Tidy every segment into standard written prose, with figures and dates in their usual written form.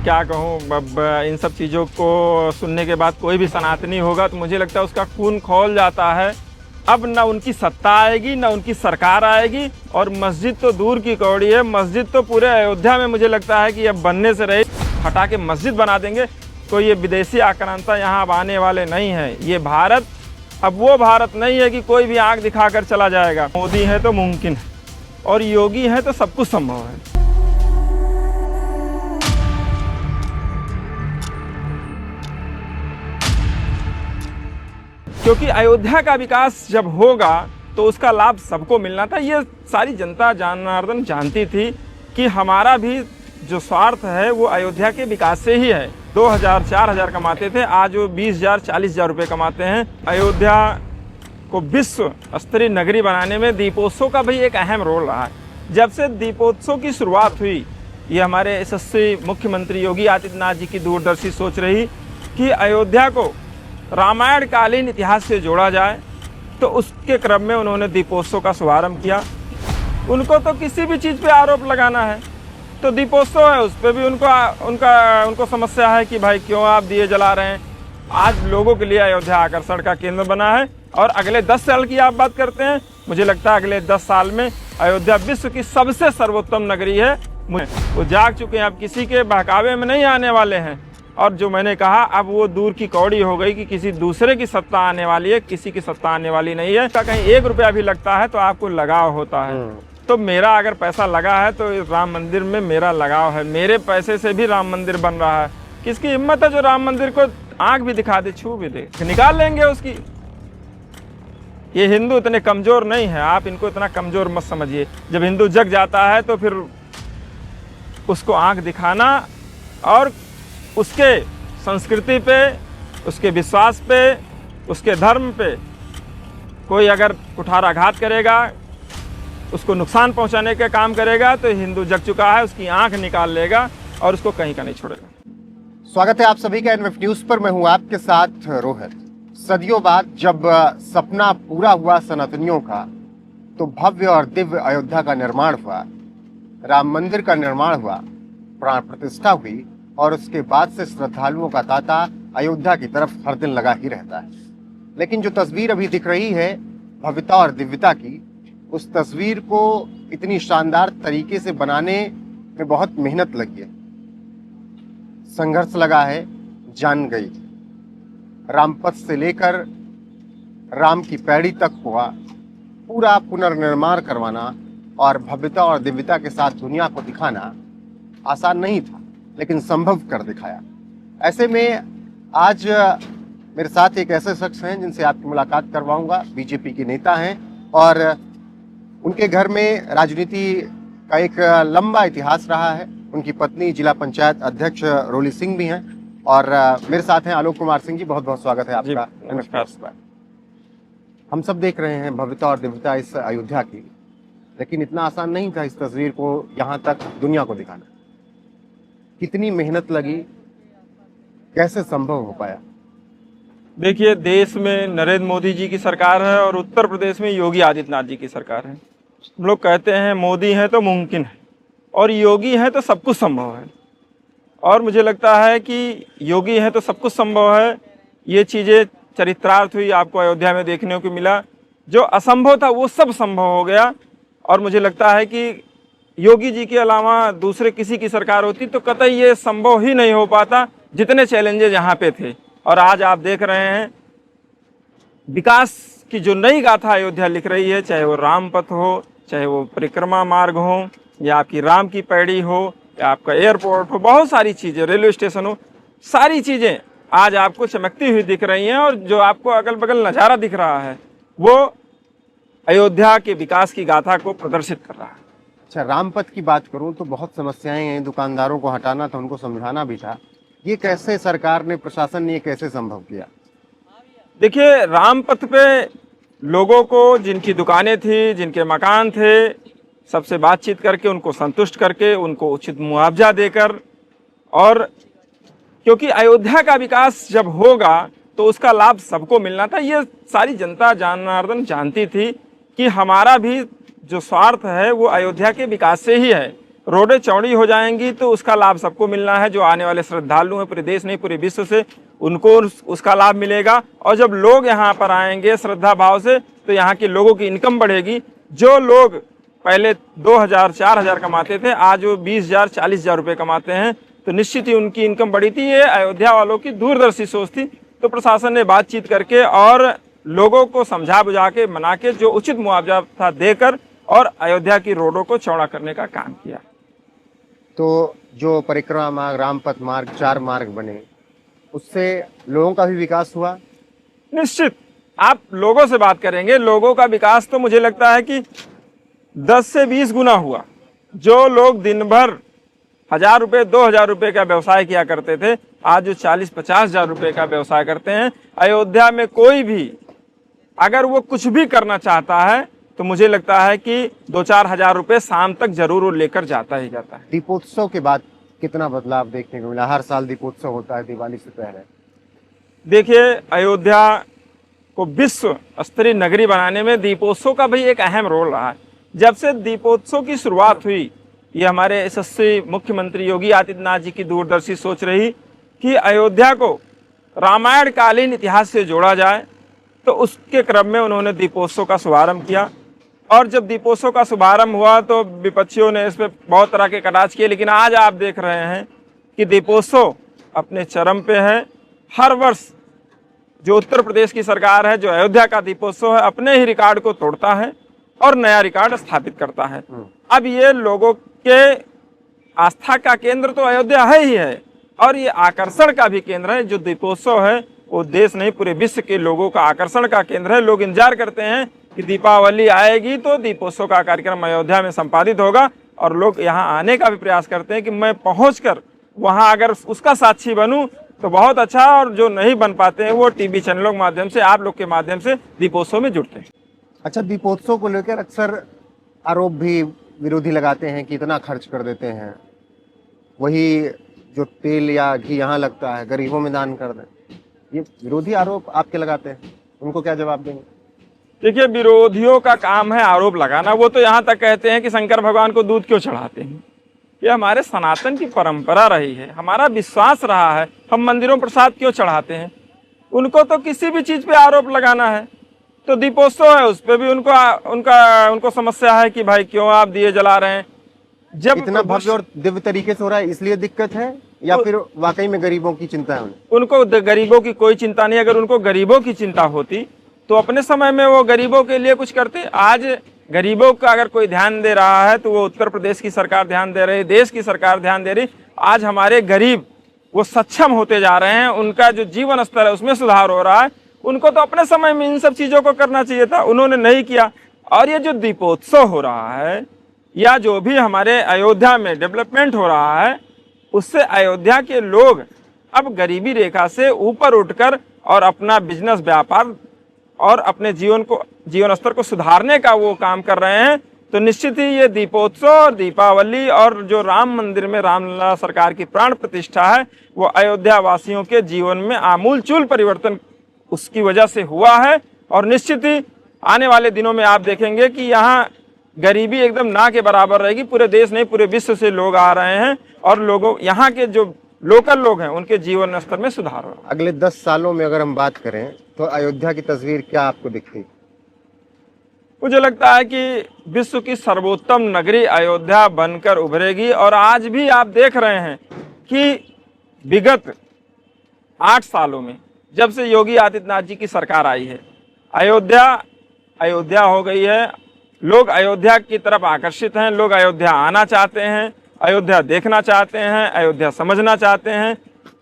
क्या कहूँ, अब इन सब चीज़ों को सुनने के बाद कोई भी सनातनी होगा तो मुझे लगता है उसका खून खौल जाता है। अब ना उनकी सत्ता आएगी, ना उनकी सरकार आएगी, और मस्जिद तो दूर की कौड़ी है, मस्जिद तो पूरे अयोध्या में मुझे लगता है कि अब बनने से रही, हटा के मस्जिद बना देंगे। कोई ये विदेशी आक्रांता यहाँ अब आने वाले नहीं हैं। ये भारत अब वो भारत नहीं है कि कोई भी आंख दिखाकर चला जाएगा। मोदी है तो मुमकिन है, और योगी है तो सब कुछ संभव है। क्योंकि अयोध्या का विकास जब होगा तो उसका लाभ सबको मिलना था। ये सारी जनता जनार्दन जानती थी कि हमारा भी जो स्वार्थ है वो अयोध्या के विकास से ही है। 2000 4000 कमाते थे, आज वो 20,000 40,000 रुपये कमाते हैं। अयोध्या को विश्व स्तरीय नगरी बनाने में दीपोत्सव का भी एक अहम रोल रहा है। जब से दीपोत्सव की शुरुआत हुई, ये हमारे यशस्वी मुख्यमंत्री योगी आदित्यनाथ जी की दूरदर्शी सोच रही कि अयोध्या को रामायण कालीन इतिहास से जोड़ा जाए, तो उसके क्रम में उन्होंने दीपोत्सव का शुभारंभ किया। उनको तो किसी भी चीज़ पे आरोप लगाना है तो दीपोत्सव है, उस पर भी उनको समस्या है कि भाई क्यों आप दिए जला रहे हैं। आज लोगों के लिए अयोध्या आकर्षण का केंद्र बना है, और अगले 10 साल की आप बात करते हैं, मुझे लगता है अगले 10 साल में अयोध्या विश्व की सबसे सर्वोत्तम नगरी है। वो जाग चुके हैं, अब किसी के बहकावे में नहीं आने वाले हैं। और जो मैंने कहा, अब वो दूर की कौड़ी हो गई कि किसी दूसरे की सत्ता आने वाली है, किसी की सत्ता आने वाली नहीं है। कहीं 1 रुपया भी लगता है तो आपको लगाव होता है। तो मेरा अगर पैसा लगा है तो राम मंदिर में मेरा लगाव है। मेरे पैसे से भी राम मंदिर बन रहा है। किसकी हिम्मत है जो राम मंदिर को आंख भी दिखा दे, छू भी दे, निकाल लेंगे उसकी। ये हिंदू इतने कमजोर नहीं है, आप इनको इतना कमजोर मत समझिए। जब हिंदू जग जाता है तो फिर उसको आंख दिखाना और उसके संस्कृति पे, उसके विश्वास पे, उसके धर्म पे कोई अगर कुठाराघात करेगा, उसको नुकसान पहुंचाने का काम करेगा, तो हिंदू जग चुका है, उसकी आंख निकाल लेगा और उसको कहीं का नहीं छोड़ेगा। स्वागत है आप सभी का एनएफ न्यूज पर। मैं हूं आपके साथ रोहित। सदियों बाद जब सपना पूरा हुआ सनातनियों का, तो भव्य और दिव्य अयोध्या का निर्माण हुआ, राम मंदिर का निर्माण हुआ, प्राण प्रतिष्ठा हुई, और उसके बाद से श्रद्धालुओं का तांता अयोध्या की तरफ हर दिन लगा ही रहता है। लेकिन जो तस्वीर अभी दिख रही है भव्यता और दिव्यता की, उस तस्वीर को इतनी शानदार तरीके से बनाने में बहुत मेहनत लगी है, संघर्ष लगा है, जान गई। रामपथ से लेकर राम की पैड़ी तक हुआ पूरा पुनर्निर्माण करवाना और भव्यता और दिव्यता के साथ दुनिया को दिखाना आसान नहीं था, लेकिन संभव कर दिखाया। ऐसे में आज मेरे साथ एक ऐसे शख्स हैं जिनसे आपकी मुलाकात करवाऊंगा। बीजेपी के नेता हैं और उनके घर में राजनीति का एक लंबा इतिहास रहा है। उनकी पत्नी जिला पंचायत अध्यक्ष रोली सिंह भी हैं, और मेरे साथ हैं आलोक कुमार सिंह जी। बहुत बहुत स्वागत है आपका। नमस्कार। हम सब देख रहे हैं भव्यता और दिव्यता इस अयोध्या की, लेकिन इतना आसान नहीं था इस तस्वीर को यहाँ तक दुनिया को दिखाना। कितनी मेहनत लगी, कैसे संभव हो पाया? देखिए, देश में नरेंद्र मोदी जी की सरकार है और उत्तर प्रदेश में योगी आदित्यनाथ जी की सरकार है। हम लोग कहते हैं मोदी है तो मुमकिन है, और योगी है तो सब कुछ संभव है। और मुझे लगता है कि योगी है तो सब कुछ संभव है। ये चीज़ें चरितार्थ हुई, आपको अयोध्या में देखने को मिला। जो असंभव था वो सब संभव हो गया। और मुझे लगता है कि योगी जी के अलावा दूसरे किसी की सरकार होती तो कतई ये संभव ही नहीं हो पाता, जितने चैलेंजेस यहाँ पे थे। और आज आप देख रहे हैं विकास की जो नई गाथा अयोध्या लिख रही है, चाहे वो रामपथ हो, चाहे वो परिक्रमा मार्ग हो, या आपकी राम की पैड़ी हो, या आपका एयरपोर्ट हो, बहुत सारी चीज़ें, रेलवे स्टेशन हो, सारी चीज़ें आज आपको चमकती हुई दिख रही हैं। और जो आपको अगल बगल नज़ारा दिख रहा है वो अयोध्या के विकास की गाथा को प्रदर्शित कर रहा है। अच्छा, रामपथ की बात करूं तो बहुत समस्याएं हैं। दुकानदारों को हटाना था, उनको समझाना भी था। ये कैसे सरकार ने, प्रशासन ने ये कैसे संभव किया? देखिए, रामपथ पे लोगों को, जिनकी दुकानें थी, जिनके मकान थे, सबसे बातचीत करके, उनको संतुष्ट करके, उनको उचित मुआवजा देकर, और क्योंकि अयोध्या का विकास जब होगा तो उसका लाभ सबको मिलना था। ये सारी जनता जनार्दन जानती थी कि हमारा भी जो स्वार्थ है वो अयोध्या के विकास से ही है। रोडें चौड़ी हो जाएंगी तो उसका लाभ सबको मिलना है। जो आने वाले श्रद्धालु हैं पूरे देश नहीं पूरे विश्व से, उनको उसका लाभ मिलेगा। और जब लोग यहाँ पर आएंगे श्रद्धा भाव से तो यहाँ के लोगों की इनकम बढ़ेगी। जो लोग पहले 2000 4000 कमाते थे, आज वो 20,000 40,000 रुपये कमाते हैं, तो निश्चित ही उनकी इनकम बढ़ी थी। ये अयोध्या वालों की दूरदर्शी सोच थी। तो प्रशासन ने बातचीत करके और लोगों को समझा बुझा के मना के जो उचित मुआवजा था देकर और अयोध्या की रोडों को चौड़ा करने का काम किया। तो जो परिक्रमा मार्ग, रामपथ मार्ग, 4 मार्ग बने, उससे लोगों का भी विकास हुआ। निश्चित आप लोगों से बात करेंगे, लोगों का विकास तो मुझे लगता है कि 10 से 20 गुना हुआ। जो लोग दिन भर 1000 रुपये 2000 रुपये का व्यवसाय किया करते थे, आज जो 40-50 हजार रुपये का व्यवसाय करते हैं। अयोध्या में कोई भी अगर वो कुछ भी करना चाहता है तो मुझे लगता है कि 2-4 हजार रुपये शाम तक जरूर वो लेकर जाता ही जाता है। दीपोत्सव के बाद कितना बदलाव देखने को मिला? हर साल दीपोत्सव होता है दिवाली से पहले। देखिए, अयोध्या को विश्व स्तरीय नगरी बनाने में दीपोत्सव का भी एक अहम रोल रहा है। जब से दीपोत्सव की शुरुआत हुई, ये हमारे यशस्वी मुख्यमंत्री योगी आदित्यनाथ जी की दूरदर्शी सोच रही कि अयोध्या को रामायण कालीन इतिहास से जोड़ा जाए, तो उसके क्रम में उन्होंने दीपोत्सव का शुभारंभ किया। और जब दीपोत्सव का शुभारंभ हुआ तो विपक्षियों ने इस पर बहुत तरह के कटाक्ष किए, लेकिन आज आप देख रहे हैं कि दीपोत्सव अपने चरम पे है। हर वर्ष जो उत्तर प्रदेश की सरकार है, जो अयोध्या का दीपोत्सव है, अपने ही रिकॉर्ड को तोड़ता है और नया रिकॉर्ड स्थापित करता है। अब ये लोगों के आस्था का केंद्र तो अयोध्या है ही है, और ये आकर्षण का भी केंद्र है। जो दीपोत्सव है वो देश नहीं पूरे विश्व के लोगों का आकर्षण का केंद्र है। लोग इंतजार करते हैं कि दीपावली आएगी तो दीपोत्सव का कार्यक्रम अयोध्या में संपादित होगा, और लोग यहाँ आने का भी प्रयास करते हैं कि मैं पहुंचकर वहाँ अगर उसका साक्षी बनूं तो बहुत अच्छा। और जो नहीं बन पाते हैं वो टीवी चैनलों के माध्यम से, आप लोग के माध्यम से दीपोत्सव में जुड़ते हैं। अच्छा, दीपोत्सव को लेकर अक्सर आरोप भी विरोधी लगाते हैं कि इतना खर्च कर देते हैं, वही जो तेल या घी यहाँ लगता है गरीबों में दान कर दें। ये विरोधी आरोप आपके लगाते हैं, उनको क्या जवाब देंगे? देखिए, विरोधियों का काम है आरोप लगाना। वो तो यहाँ तक कहते हैं कि शंकर भगवान को दूध क्यों चढ़ाते हैं। ये हमारे सनातन की परंपरा रही है, हमारा विश्वास रहा है, हम मंदिरों प्रसाद क्यों चढ़ाते हैं। उनको तो किसी भी चीज़ पे आरोप लगाना है। तो दीपोत्सव है, उस पर भी उनको समस्या है कि भाई क्यों आप दिए जला रहे हैं। जब इतना भव्य और दिव्य तरीके से हो रहा है इसलिए दिक्कत है, या फिर वाकई में गरीबों की चिंता है उन्हें? उनको गरीबों की कोई चिंता नहीं। अगर उनको गरीबों की चिंता होती तो अपने समय में वो गरीबों के लिए कुछ करते। आज गरीबों का अगर कोई ध्यान दे रहा है तो वो उत्तर प्रदेश की सरकार ध्यान दे रही, देश की सरकार ध्यान दे रही। आज हमारे गरीब वो सक्षम होते जा रहे हैं, उनका जो जीवन स्तर है उसमें सुधार हो रहा है। उनको तो अपने समय में इन सब चीज़ों को करना चाहिए था, उन्होंने नहीं किया। और ये जो दीपोत्सव हो रहा है या जो भी हमारे अयोध्या में डेवलपमेंट हो रहा है, उससे अयोध्या के लोग अब गरीबी रेखा से ऊपर उठकर और अपना बिजनेस, व्यापार और अपने जीवन स्तर को सुधारने का वो काम कर रहे हैं। तो निश्चित ही ये दीपोत्सव और दीपावली और जो राम मंदिर में रामलला सरकार की प्राण प्रतिष्ठा है, वो अयोध्या वासियों के जीवन में आमूलचूल परिवर्तन उसकी वजह से हुआ है। और निश्चित ही आने वाले दिनों में आप देखेंगे कि यहाँ गरीबी एकदम ना के बराबर रहेगी। पूरे देश नहीं पूरे विश्व से लोग आ रहे हैं और लोगों यहाँ के जो लोकल लोग हैं उनके जीवन स्तर में सुधार हो रहा है। अगले 10 सालों में अगर हम बात करें तो अयोध्या की तस्वीर क्या आपको दिखती? मुझे लगता है कि विश्व की सर्वोत्तम नगरी अयोध्या बनकर उभरेगी। और आज भी आप देख रहे हैं कि विगत 8 सालों में जब से योगी आदित्यनाथ जी की सरकार आई है, अयोध्या हो गई है। लोग अयोध्या की तरफ आकर्षित हैं, लोग अयोध्या आना चाहते हैं, अयोध्या देखना चाहते हैं, अयोध्या समझना चाहते हैं।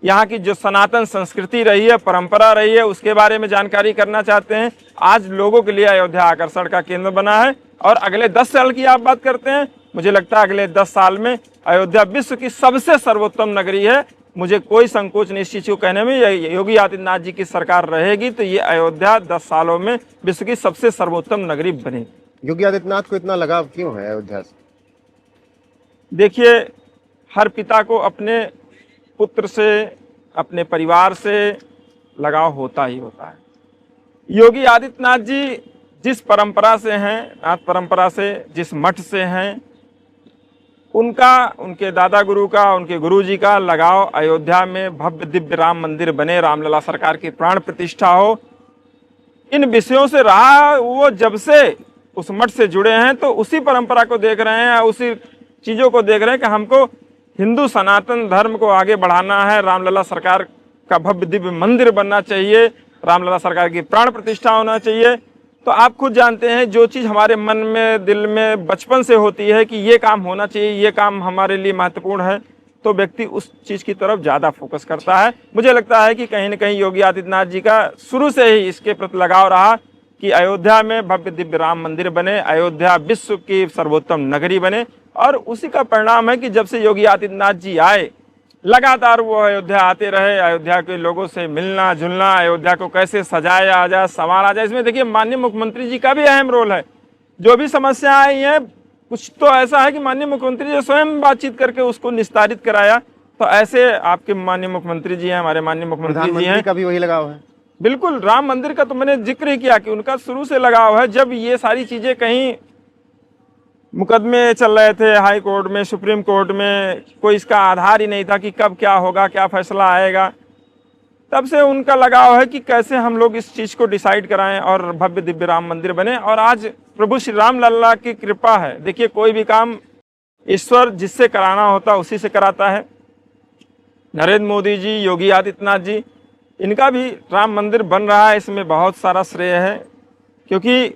यहाँ की जो सनातन संस्कृति रही है, परंपरा रही है, उसके बारे में जानकारी करना चाहते हैं। आज लोगों के लिए अयोध्या आकर्षण का केंद्र बना है। और अगले 10 साल की आप बात करते हैं, मुझे लगता है अगले 10 साल में अयोध्या विश्व की सबसे सर्वोत्तम नगरी है। मुझे कोई संकोच नहीं इस चीज़ को कहने में। योगी आदित्यनाथ जी की सरकार रहेगी तो ये अयोध्या 10 सालों में विश्व की सबसे सर्वोत्तम नगरी बनेगी। योगी आदित्यनाथ को इतना लगाव क्यों है अयोध्या से? देखिए, हर पिता को अपने पुत्र से, अपने परिवार से लगाव होता ही होता है। योगी आदित्यनाथ जी जिस परंपरा से हैं, नाथ परंपरा से, जिस मठ से हैं, उनका, उनके दादा गुरु का, उनके गुरुजी का लगाव अयोध्या में भव्य दिव्य राम मंदिर बने, रामलला सरकार की प्राण प्रतिष्ठा हो, इन विषयों से रहा। वो जब से उस मठ से जुड़े हैं तो उसी परंपरा को देख रहे हैं, उसी चीज़ों को देख रहे हैं कि हमको हिंदू सनातन धर्म को आगे बढ़ाना है, रामलला सरकार का भव्य दिव्य मंदिर बनना चाहिए, रामलला सरकार की प्राण प्रतिष्ठा होना चाहिए। तो आप खुद जानते हैं जो चीज़ हमारे मन में, दिल में बचपन से होती है कि ये काम होना चाहिए, ये काम हमारे लिए महत्वपूर्ण है, तो व्यक्ति उस चीज़ की तरफ ज़्यादा फोकस करता है। मुझे लगता है कि कहीं न कहीं योगी आदित्यनाथ जी का शुरू से ही इसके प्रति लगाव रहा कि अयोध्या में भव्य दिव्य राम मंदिर बने, अयोध्या विश्व की सर्वोत्तम नगरी बने। और उसी का परिणाम है कि जब से योगी आदित्यनाथ जी आए, लगातार वो अयोध्या आते रहे, अयोध्या के लोगों से मिलना जुलना, अयोध्या को कैसे सजाया जाए, संवारा जाए। इसमें देखिए माननीय मुख्यमंत्री जी का भी अहम रोल है। जो भी समस्या आई है, कुछ तो ऐसा है कि माननीय मुख्यमंत्री जी स्वयं बातचीत करके उसको निस्तारित कराया। तो ऐसे आपके माननीय मुख्यमंत्री जी हैं, हमारे माननीय मुख्यमंत्री जी हैं, का भी वही लगाव है। बिल्कुल। राम मंदिर का तो मैंने जिक्र ही किया कि उनका शुरू से लगाव है। जब ये सारी चीज़ें कहीं मुकदमे चल रहे थे हाई कोर्ट में, सुप्रीम कोर्ट में, कोई इसका आधार ही नहीं था कि कब क्या होगा, क्या फैसला आएगा, तब से उनका लगाव है कि कैसे हम लोग इस चीज़ को डिसाइड कराएं और भव्य दिव्य राम मंदिर बने। और आज प्रभु श्री राम लल्ला की कृपा है। देखिए कोई भी काम ईश्वर जिससे कराना होता है उसी से कराता है। नरेंद्र मोदी जी, योगी आदित्यनाथ जी, इनका भी राम मंदिर बन रहा है, इसमें बहुत सारा श्रेय है, क्योंकि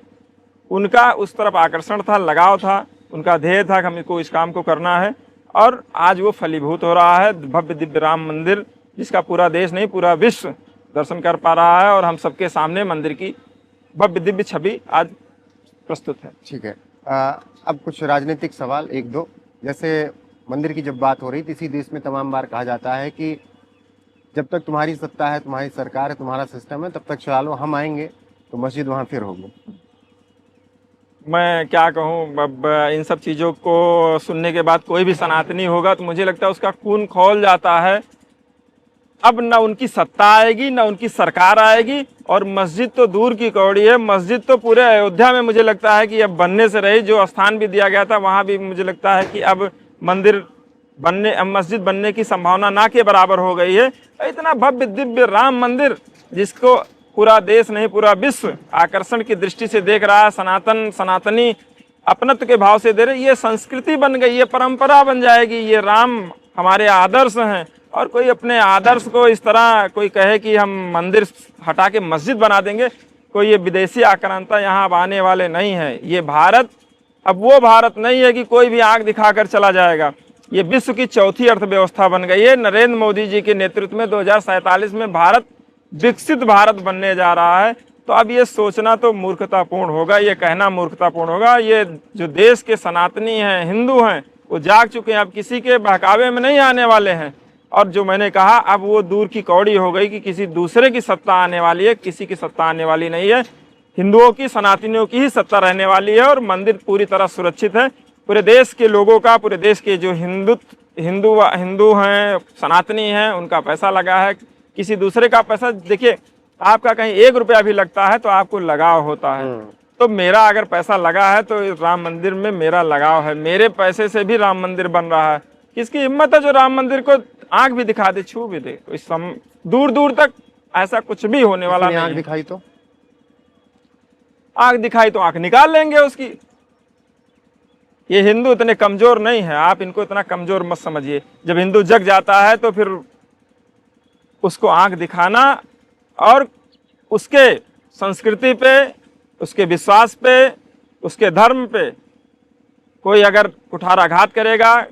उनका उस तरफ आकर्षण था, लगाव था, उनका ध्येय था कि हमको इस काम को करना है। और आज वो फलीभूत हो रहा है। भव्य दिव्य राम मंदिर जिसका पूरा देश नहीं पूरा विश्व दर्शन कर पा रहा है, और हम सबके सामने मंदिर की भव्य दिव्य छवि आज प्रस्तुत है। ठीक है। अब कुछ राजनीतिक सवाल एक दो। जैसे मंदिर की जब बात हो रही थी, इसी देश में तमाम बार कहा जाता है कि जब तक तुम्हारी सत्ता है, तुम्हारी सरकार है, तुम्हारा सिस्टम है, तब तक चला लो, हम आएंगे तो मस्जिद वहाँ फिर होगी। मैं क्या कहूँ, अब इन सब चीज़ों को सुनने के बाद कोई भी सनातनी होगा तो मुझे लगता है उसका खून खौल जाता है। अब न उनकी सत्ता आएगी, न उनकी सरकार आएगी, और मस्जिद तो दूर की कौड़ी है। मस्जिद तो पूरे अयोध्या में मुझे लगता है कि अब बनने से रही। जो स्थान भी दिया गया था वहाँ भी मुझे लगता है कि अब मंदिर बनने, अब मस्जिद बनने की संभावना ना के बराबर हो गई है। इतना भव्य दिव्य राम मंदिर जिसको पूरा देश नहीं पूरा विश्व आकर्षण की दृष्टि से देख रहा है, सनातनी अपनत्व के भाव से दे रहे, ये संस्कृति बन गई, ये परंपरा बन जाएगी। ये राम हमारे आदर्श हैं, और कोई अपने आदर्श को इस तरह कोई कहे कि हम मंदिर हटा के मस्जिद बना देंगे, कोई ये विदेशी आक्रांता यहाँ अब आने वाले नहीं है। ये भारत अब वो भारत नहीं है कि कोई भी आंख दिखाकर चला जाएगा। ये विश्व की चौथी अर्थव्यवस्था बन गई है। नरेंद्र मोदी जी के नेतृत्व में 2047 में भारत विकसित भारत बनने जा रहा है। तो अब ये सोचना तो मूर्खतापूर्ण होगा, ये कहना मूर्खतापूर्ण होगा। ये जो देश के सनातनी हैं, हिंदू हैं, वो जाग चुके हैं, अब किसी के बहकावे में नहीं आने वाले हैं। और जो मैंने कहा, अब वो दूर की कौड़ी हो गई कि किसी दूसरे की सत्ता आने वाली है, किसी की सत्ता आने वाली नहीं है। हिंदुओं की, सनातनियों की ही सत्ता रहने वाली है, और मंदिर पूरी तरह सुरक्षित है। पूरे देश के लोगों का, पूरे देश के जो हिंदू हैं, सनातनी हैं, उनका पैसा लगा है। किसी दूसरे का पैसा, देखिए आपका कहीं 1 रुपया भी लगता है तो आपको लगाव होता है। तो मेरा अगर पैसा लगा है तो राम मंदिर में मेरा लगाव है। मेरे पैसे से भी राम मंदिर बन रहा है। किसकी हिम्मत है जो राम मंदिर को आंख भी दिखा दे, छू भी दे? तो इस दूर दूर तक ऐसा कुछ भी होने वाला नहीं। आंख दिखाई तो आंख दिखाई तो आंख निकाल लेंगे उसकी। ये हिंदू इतने कमजोर नहीं है, आप इनको इतना कमजोर मत समझिए। जब हिंदू जग जाता है तो फिर उसको आंख दिखाना और उसके संस्कृति पे, उसके विश्वास पे, उसके धर्म पे कोई अगर कुठाराघात करेगा,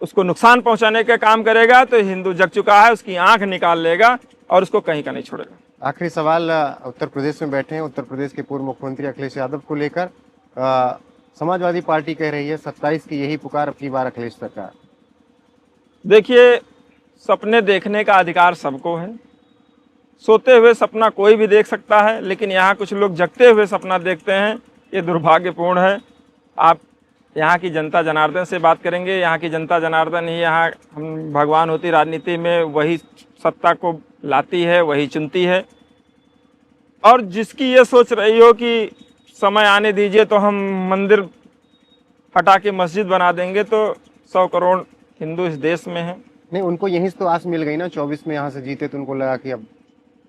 उसको नुकसान पहुंचाने का काम करेगा, तो हिंदू जग चुका है, उसकी आंख निकाल लेगा और उसको कहीं का नहीं छोड़ेगा। आखिरी सवाल, उत्तर प्रदेश में बैठे हैं, उत्तर प्रदेश के पूर्व मुख्यमंत्री अखिलेश यादव को लेकर समाजवादी पार्टी कह रही है 27 की यही पुकार अपनी बार अखिलेश सरकार। देखिए, सपने देखने का अधिकार सबको है। सोते हुए सपना कोई भी देख सकता है, लेकिन यहाँ कुछ लोग जगते हुए सपना देखते हैं, ये दुर्भाग्यपूर्ण है। आप यहाँ की जनता जनार्दन से बात करेंगे, यहाँ की जनता जनार्दन ही यहाँ हम भगवान होती राजनीति में, वही सत्ता को लाती है, वही चुनती है। और जिसकी ये सोच रही हो कि समय आने दीजिए तो हम मंदिर हटा के मस्जिद बना देंगे तो 100 करोड़ हिंदू इस देश में हैं। नहीं, उनको यहीं से तो आस मिल गई ना, 24 में यहाँ से जीते तो उनको लगा कि अब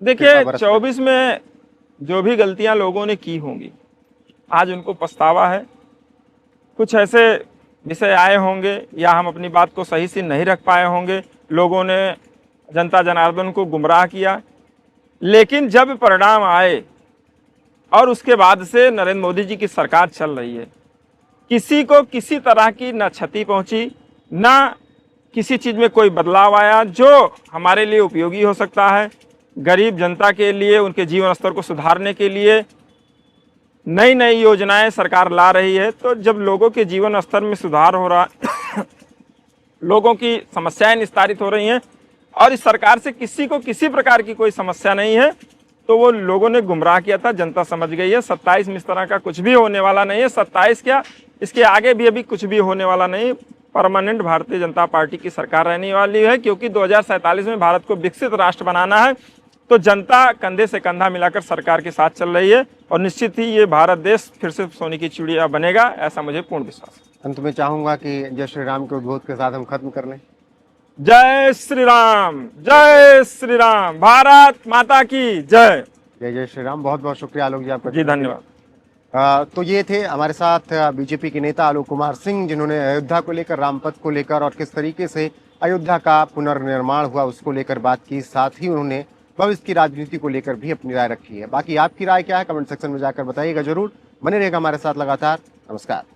देखिए कृपा बरस 24 में जो भी गलतियां लोगों ने की होंगी आज उनको पछतावा है। कुछ ऐसे विषय आए होंगे या हम अपनी बात को सही से नहीं रख पाए होंगे, लोगों ने जनता जनार्दन को गुमराह किया, लेकिन जब परिणाम आए और उसके बाद से नरेंद्र मोदी जी की सरकार चल रही है, किसी को किसी तरह की न क्षति पहुंची, ना किसी चीज़ में कोई बदलाव आया जो हमारे लिए उपयोगी हो सकता है। गरीब जनता के लिए उनके जीवन स्तर को सुधारने के लिए नई नई योजनाएं सरकार ला रही है। तो जब लोगों के जीवन स्तर में सुधार हो रहा लोगों की समस्याएं निस्तारित हो रही हैं और इस सरकार से किसी को किसी प्रकार की कोई समस्या नहीं है, तो वो लोगों ने गुमराह किया था, जनता समझ गई है। 27 में इस तरह का कुछ भी होने वाला नहीं है। 27 क्या, इसके आगे भी अभी कुछ भी होने वाला नहीं। परमानेंट भारतीय जनता पार्टी की सरकार रहने वाली है, क्योंकि 2047 में भारत को विकसित राष्ट्र बनाना है। तो जनता कंधे से कंधा मिलाकर सरकार के साथ चल रही है और निश्चित ही ये भारत देश फिर से सोने की चिड़िया बनेगा, ऐसा मुझे पूर्ण विश्वास है। अंत में चाहूंगा कि जय श्री राम के उद्बोध के साथ हम खत्म कर लें। जय श्री राम, जय श्री राम, भारत माता की जय। जय जय श्री राम। बहुत बहुत शुक्रिया आलोक जी आपका। जी धन्यवाद। तो ये थे हमारे साथ बीजेपी के नेता आलोक कुमार सिंह, जिन्होंने अयोध्या को लेकर, रामपथ को लेकर और किस तरीके से अयोध्या का पुनर्निर्माण हुआ उसको लेकर बात की। साथ ही उन्होंने भविष्य की राजनीति को लेकर भी अपनी राय रखी है। बाकी आपकी राय क्या है, कमेंट सेक्शन में जाकर बताइएगा जरूर। बने रहेगा हमारे साथ लगातार। नमस्कार।